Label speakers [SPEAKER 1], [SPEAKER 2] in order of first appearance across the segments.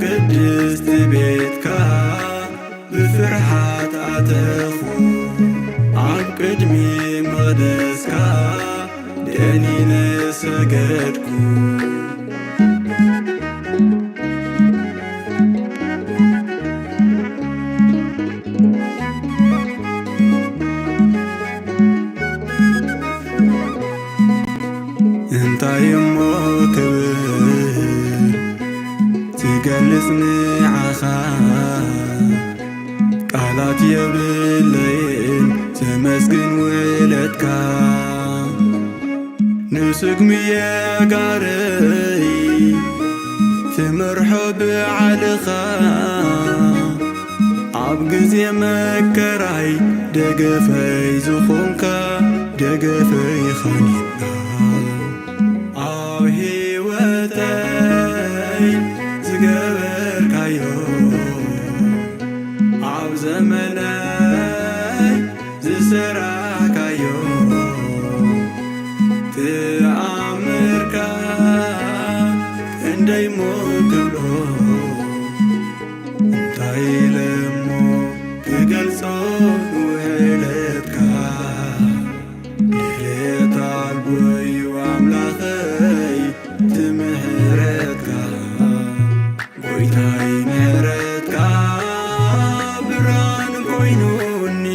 [SPEAKER 1] ቅድስት ቤትካ ብፍርሃት ኣተኹ ኣብ ቅድሚ መቕደስካ ደኒነ ሰገድኩ እንታይ እሞ ክብል ትገልጽ ንዓኻ ቃላት የብለይን ተመስግን ውለትካ ንስግምየ ጋረይ ትመርሖ ብዓልኻ ኣብ ግዜ መከራይ ደገፈይ ዝኾንካ ደገፈይ ኻኒንካ ኣብ ሕይወተይ ዝገበርካዮ ኣብ ዘመነይ ዝሰራካዮ ተኣምርካ ክንደይ ሞ ክብሎ እንታይ ኢለ እሞ ክገልጾ ውዕለትካ ድሌት ኣልቦ እዩ ኣምላኸይ ትምሕረትካ ጎይታይ ምሕረትካ ብርሃን ኮይኑኒ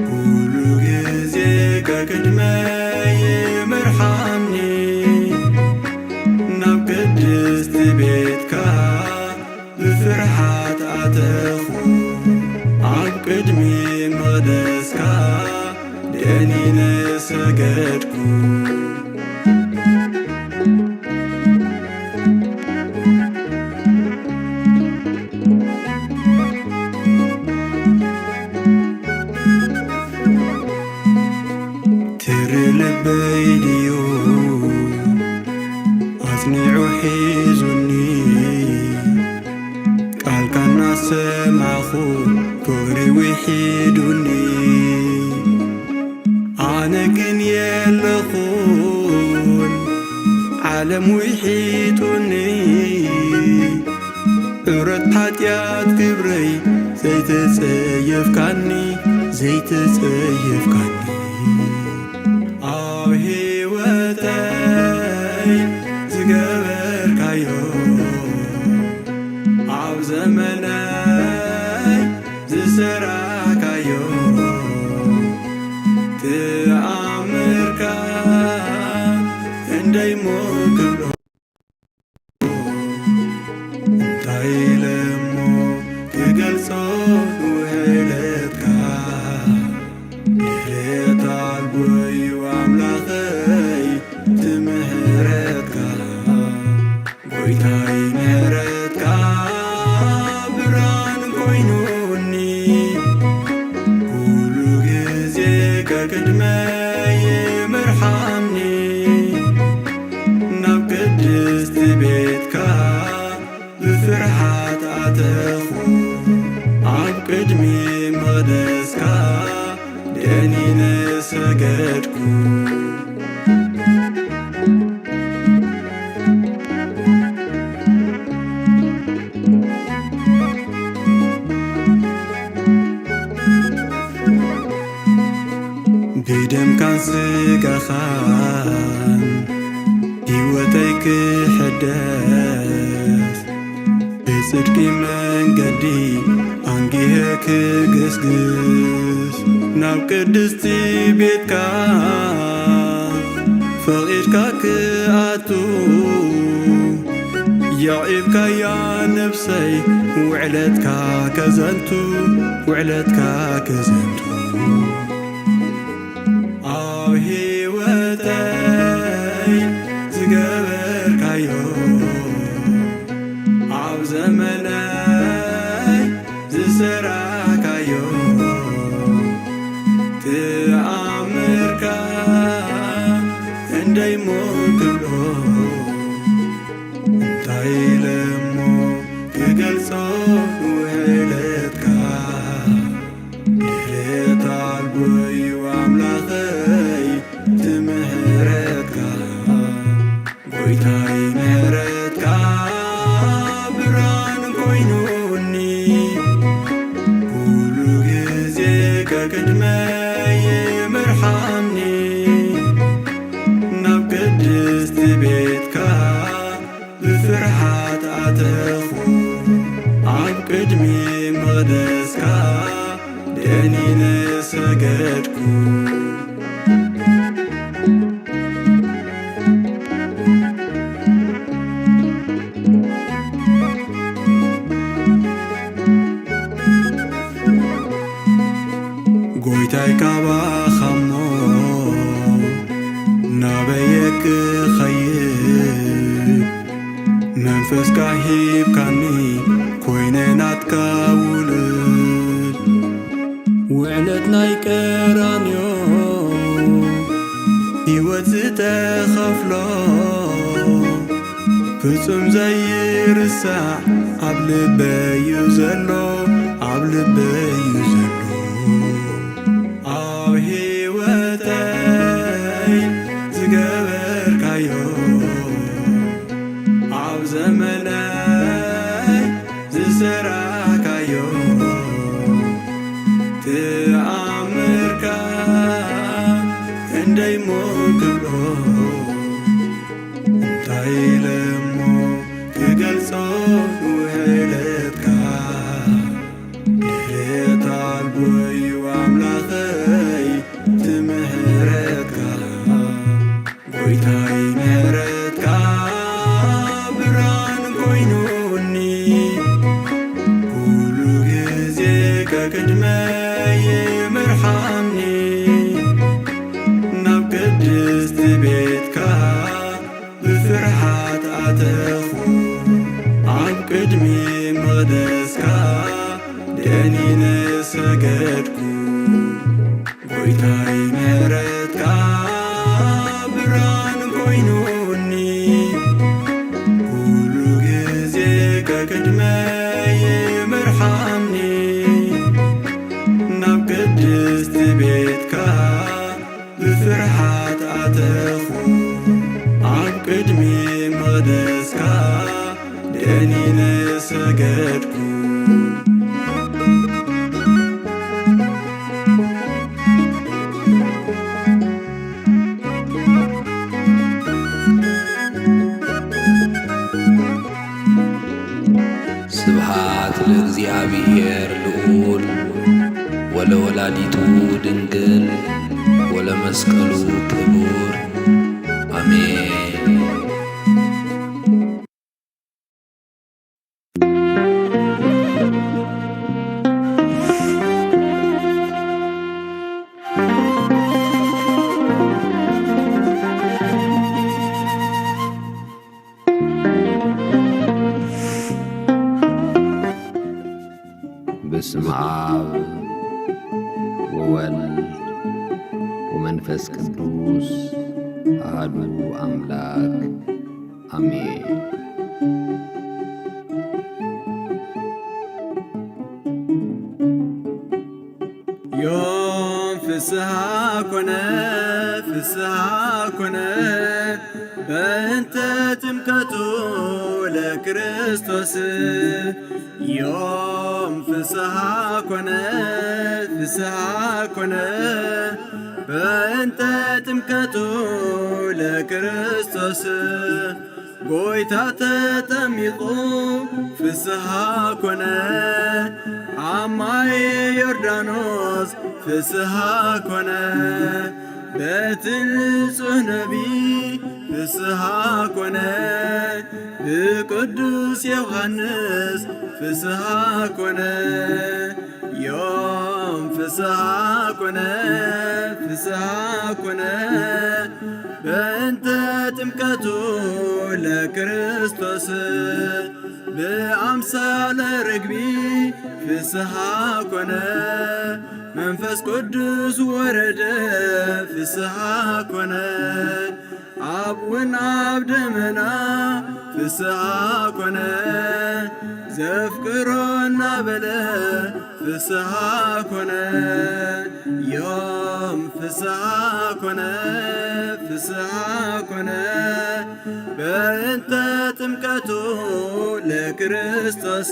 [SPEAKER 1] ኩሉ ግዜ ከቅድመይ ይምርሓኒ ናብ ቅድስቲ ቤትካ ብፍርሃት ኣተኹ ኣብ ቅድሚ መቕደስካ ደኒነ ሰገድኩ ትሪ ልበይ ድዩ ኣጽኒዑ ሒዙኒ ቃልካ እናሰማኹ ፍቕሪ ውሒዱኒ ኣነ ግን የለኹን ዓለም ውሒጡኒ ዕረት ሓጢኣት ግብረይ ዘይተጸየፍካኒ ዘይተጸየፍካኒ ኣብ ሕይወተይ ዝገበርካዮ ኣብ ዘመነይ ዝሰራካዮ ተኣምርካ ክንደይ ሞ ክብሎ እንታይ ኢለ እሞ ክገልጾ ውዕለትካ ድሌት ኣልቦ እዩ ኣምላኸይ ትምሕረትካ ጎይታይ ምሕረትካ ብርሃን ኮይኑኒ ኩሉ ግዜ ከቅድመይ ይምርሓኒ ናብ ቅድስቲ ቤትካ ብፍርሃት ኣተኹ ኣብ ቅድሚ መቕደስካ ደኒነ ሰገድኩ ብደምካን ስጋኻን ሕይወተይ ክሕደስ ብጽድቂ መንገዲ ኣንጊሄ ክግስግስ ናብ ቅድስቲ ቤትካ ፈቒድካ ክኣቱ ያዒብካያ ነፍሰይ ውዕለትካ ከዘንቱ ውዕለትካ ከዘንቱ ኣብ ሕይወተይ ዝገበርካዮ ኣብ ዘመነይ ዝሰራካዮ ተኣምርካ ክንደይ ሞ ክብሎ እንታይ ኢለ እሞ ክገልጾ ውዕለትካ ድሌት ኣልቦ እዩ ኣምላኸይ ትምሕረትካ ጎይታይ ምሕረትካ ብፍርሓት ኣተኹ ኣብ ቅድሚ መቕደስካ ደኒነ ሰገድኩ ጎይታይ ካባኻሞ ናበየክ ኸይድ መንፈስካ ሂብካኒ ኮይነ ናትካ ውሉድ ውዕለት ናይ ቀራንዮ ሕይወት ዝተኸፍሎ ፍጹም ዘይርሳዕ ኣብ ልበዩ ዘሎ ኣብ ልበዩ ዘሎ ኣብ ሕይወተይ ዝገበርካዮ ኣብ ዘመነይ ዝሰራሕካዮ ተኣምርካ እንደይ ሞ ክብሎ እንታይ ኢለ እሞ ክገልጾ ውዕለትካ ድሌት ኣልቦ እዩ ኣምላኸይ ትምሕረትካ ጎይታይ ምሕረትካ ብርሃን ኮይኑኒ ኩሉ ግዜ ከቅድመይ ይምርሓኒ ናብ ቅድስቲ ቤትካ ብፍርሓት ኣተኹ ኣብ ቅድሚ መቕደስካ ደኒነ ሰገድኩ ጎይታይ ምሕረትካ ብርሃን ኮይኑኒ ኩሉ ግዜ ከቅድመይ ይምርሓኒ ናብ ቅድስቲ ቤትካ ብፍርሓት ኣተኹ ኣብ ቅድሚ መቕደስካ ደኒነ ሰገድኩ
[SPEAKER 2] ስብሃት ለእግዚአብሔር ልዑል ወለወላዲቱ ድንግል ወለመስቀሉ ክቡር አሜን። በስመ አብ ወወልድ ወመንፈስ ቅዱስ አሐዱ አምላክ አሜን።
[SPEAKER 1] ዮም ፍስሐ ኮነ ፍስሐ ኮነ በእንተ ጥምቀቱ ለክርስቶስ ዮም ፍስሐ ኮነ ፍስሐ ኮነ በእንተ ጥምቀቱ ለክርስቶስ ጎይታ ተጠሚቁ ፍስሐ ኮነ ኣብ ማየ ዮርዳኖስ ፍስሐ ኮነ በቲ ንጹሕ ነቢይ ፍስሐ ኮነ ብቅዱስ ዮሐንስ ፍስሐ ኮነ ዮም ፍስሐ ኮነ ፍስሐ ኮነ በእንተ ጥምቀቱ ለክርስቶስ በአምሳለ ርግቢ ፍስሐ ኮነ መንፈስ ቅዱስ ወረደ ፍስሐ ኮነ አቡን አብ ደመና ፍስሐ ኮነ ዘፍቅሮና በለ ፍስሐ ኮነ ዮም ፍስሐ ኮነ ፍስሐ ኮነ በእንተ ጥምቀቱ ለክርስቶስ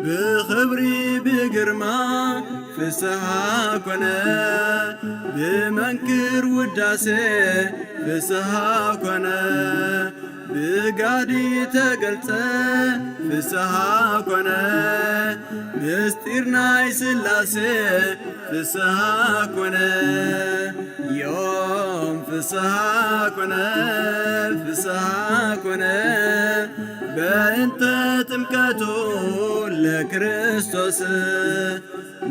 [SPEAKER 1] ብኽብሪ ብግርማ ፍስሐ ኮነ ብመንክር ውዳሴ ፍስሐ ኮነ ብጋዲ ተገልጸ ፍስሓ ኮነ ምስጢር ናይ ሥላሴ ፍስሓ ኮነ ዮም ፍስሓ ኮነ ፍስሓ ኮነ በእንተ ጥምቀቱ ለክርስቶስ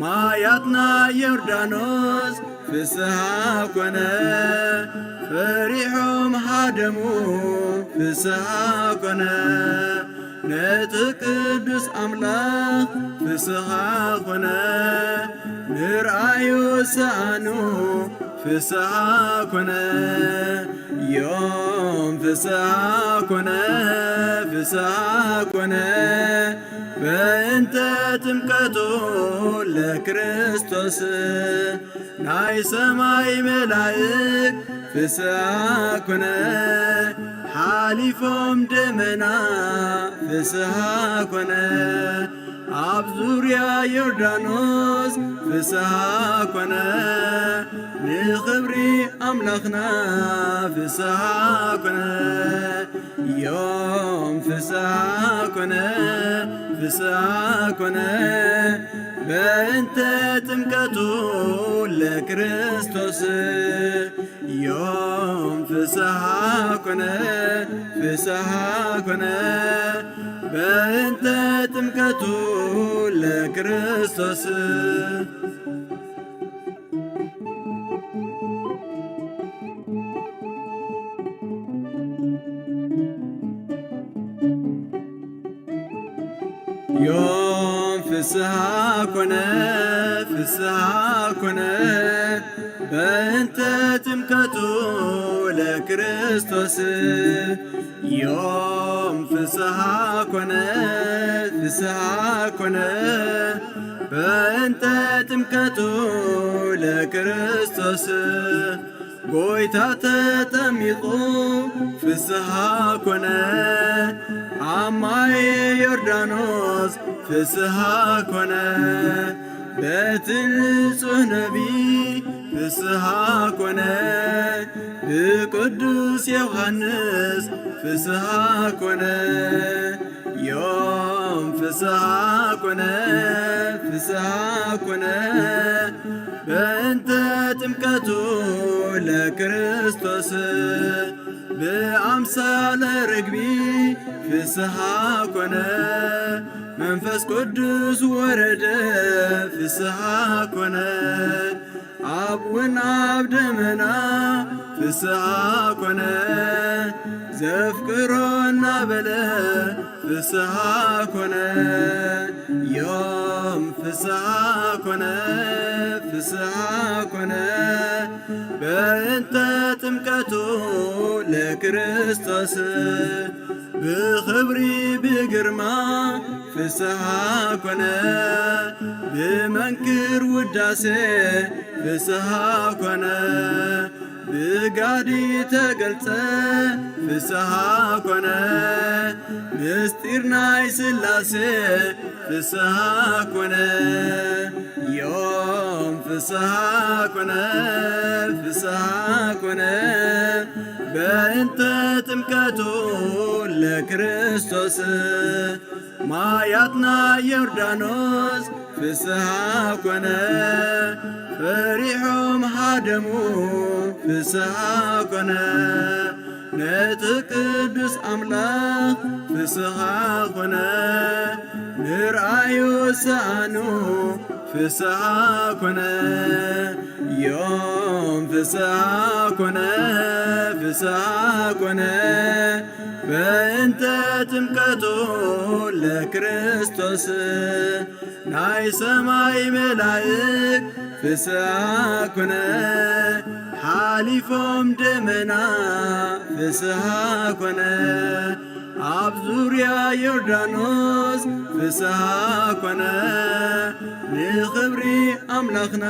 [SPEAKER 1] ማያትና ዮርዳኖስ ፍስሓ ኮነ ፈሪሖም ሃደሙ ፍስሓ ኮነ ነቲ ቅዱስ አምላክ ፍስሓ ኮነ ምርአዩ ሰአኑ ፍስሓ ኮነ ዮም ፍስሓ ኮነ ፍስሓ ኮነ በእንተ ጥምቀቱ ለክርስቶስ ናይ ሰማይ መላእክ ፍስሓ ኮነ ሓሊፎም ደመና ፍስሓ ኮነ ኣብ ዙርያ ዮርዳኖስ ፍስሓ ኮነ ንኽብሪ ኣምላኽና ፍስሓ ኮነ ዮም ፍስሓ ኮነ ፍስሓ ኮነ በእንተ ጥምቀቱ ለክርስቶስ ዮም ፍስሓ ኮነ ፍስሓ ኮነ በእንተ ጥምቀቱ ለክርስቶስ ዮም ፍስሓ ኮነ ፍስሓ ኮነ በእንተ ጥምቀቱ ለክርስቶስ ዮም ፍስሓ ኮነ ፍስሓ ኮነ በእንተ ጥምቀቱ ለክርስቶስ ጎይታ ተጠሚቁ ፍስሓ ኮነ ኣብ ማየ ዮርዳኖስ ፍስሓ ኮነ በቲ ንጹሕ ነቢይ ፍስሓ ኮነ ብቅዱስ ዮሐንስ ፍስሓ ኮነ ዮም ፍስሓ ኮነ ፍስሓ ኮነ በእንተ ጥምቀቱ ለክርስቶስ ብአምሳለ ርግቢ ፍስሓ ኮነ መንፈስ ቅዱስ ወረደ ፍስሓ ኮነ አብውን ኣብ ደመና ፍስሓ ኮነ ዘፍቅሮ እናበለ ፍስሓ ኮነ ዮም ፍስሓ ኮነ ፍስሓ ኮነ በእንተ ጥምቀቱ ለክርስቶስ ብኽብሪ ብግርማ ፍስሓ ኮነ ብመንክር ውዳሴ ፍስሓ ኮነ ብጋዲ ተገልጸ ፍስሓ ኮነ ምስጢር ናይ ሥላሴ ፍስሓ ኮነ ዮም ፍስሓ ኮነ ፍስሓ ኮነ በእንተ ጥምቀቱ ለክርስቶስ ማያትና ዮርዳኖስ ፍስሓ ኮነ ፈሪሖም ሃደሙ ፍስሓ ኮነ ነቲ ቅዱስ አምላክ ፍስሓ ኮነ ምርአዩ ሰአኑ ፍስሓ ኮነ ዮም ፍስሓ ኮነ ፍስሓ ኮነ በእንተ ጥምቀቱ ለክርስቶስ ናይ ሰማይ መላእክ ፍስሓ ኮነ ሓሊፎም ደመና ፍስሓ ኮነ ኣብ ዙርያ ዮርዳኖስ ፍስሓ ኮነ ንኽብሪ ኣምላኽና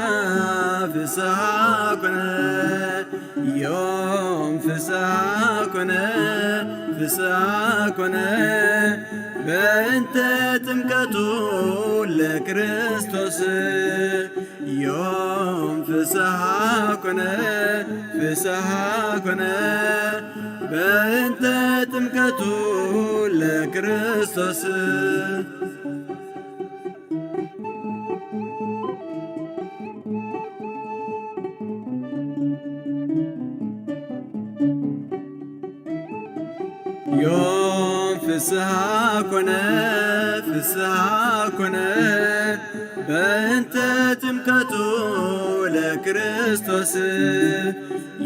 [SPEAKER 1] ፍስሓ ኮነ ዮም ፍስሓ ኮነ ፍስሐ ኮነ በእንተ ጥምቀቱ ለክርስቶስ ዮም ፍስሐ ኮነ ፍስሐ ኮነ በእንተ ጥምቀቱ ለክርስቶስ ዮም ፍስሐ ኮነ ፍስሐ ኮነ በእንተ ጥምቀቱ ለክርስቶስ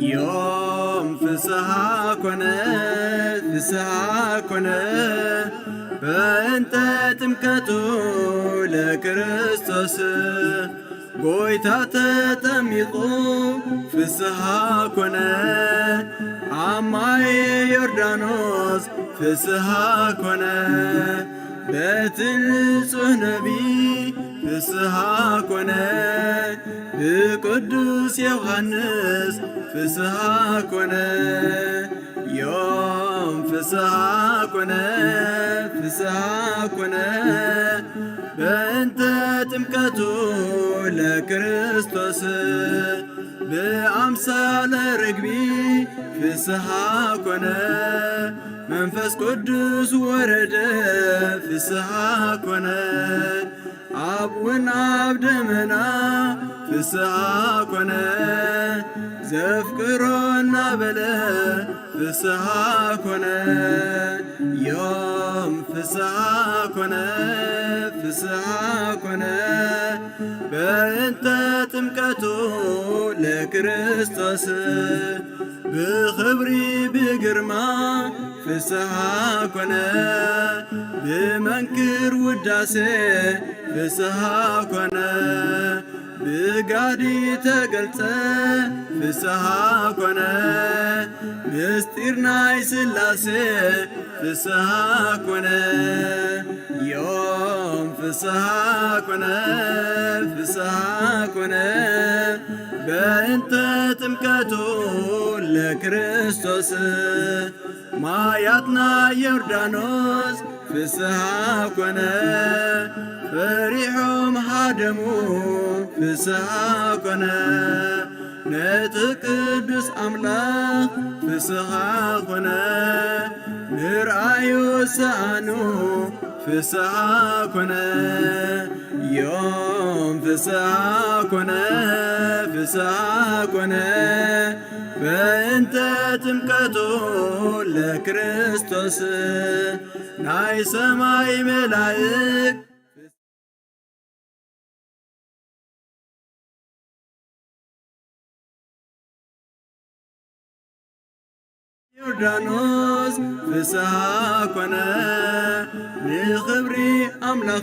[SPEAKER 1] ዮም ፍስሐ ኮነ ፍስሐ ኮነ በእንተ ጥምቀቱ ለክርስቶስ ጎይታ ተጠሚቁ ፍስሐ ኮነ አማይ ዮርዳኖስ ፍስሐ ኮነ በትንጹሕ ነቢይ ፍስሐ ኮነ ብቅዱስ ዮሐንስ ፍስሐ ኮነ ዮም ፍስሐ ኮነ ፍስሐ ኮነ በእንተ ጥምቀቱ ለክርስቶስ በአምሳለ ርግቢ ፍስሐ ኮነ መንፈስ ቅዱስ ወረደ ፍስሐ ኮነ አብ ወአብ ደመና ፍስሐ ኮነ ዘፍቅሮና በለ ፍስሐ ኮነ ዮም ፍስሐ ኮነ ፍስሐ ኮነ በእንተ ጥምቀቱ ለክርስቶስ ብኽብሪ ብግርማ ፍስሐ ኮነ ብመንክር ውዳሴ ፍስሐ ኮነ ብጋዲ ተገልጸ ፍስሐ ኮነ ምስጢር ናይ ሥላሴ ፍስሐ ኮነ ዮም ፍስሐ ኮነ ፍስሐ ኮነ በእንተ ጥምቀቱ ለክርስቶስ ማያትና ዮርዳኖስ ፍስሐ ኮነ ፈሪሖም ሃደሙ ፍስሐ ኮነ ነቲ ቅዱስ አምላክ ፍስሐ ኮነ ንርአዩ ሰአኑ ፍስሐ ኮነ ዮም ፍስሐ ኮነ ፍስሐ ኮነ በእንተ ጥምቀቱ ለክርስቶስ ናይ ሰማይ መላእክ ዮርዳኖስ ፍስሐ ኮነ ንኽብሪ አምላክ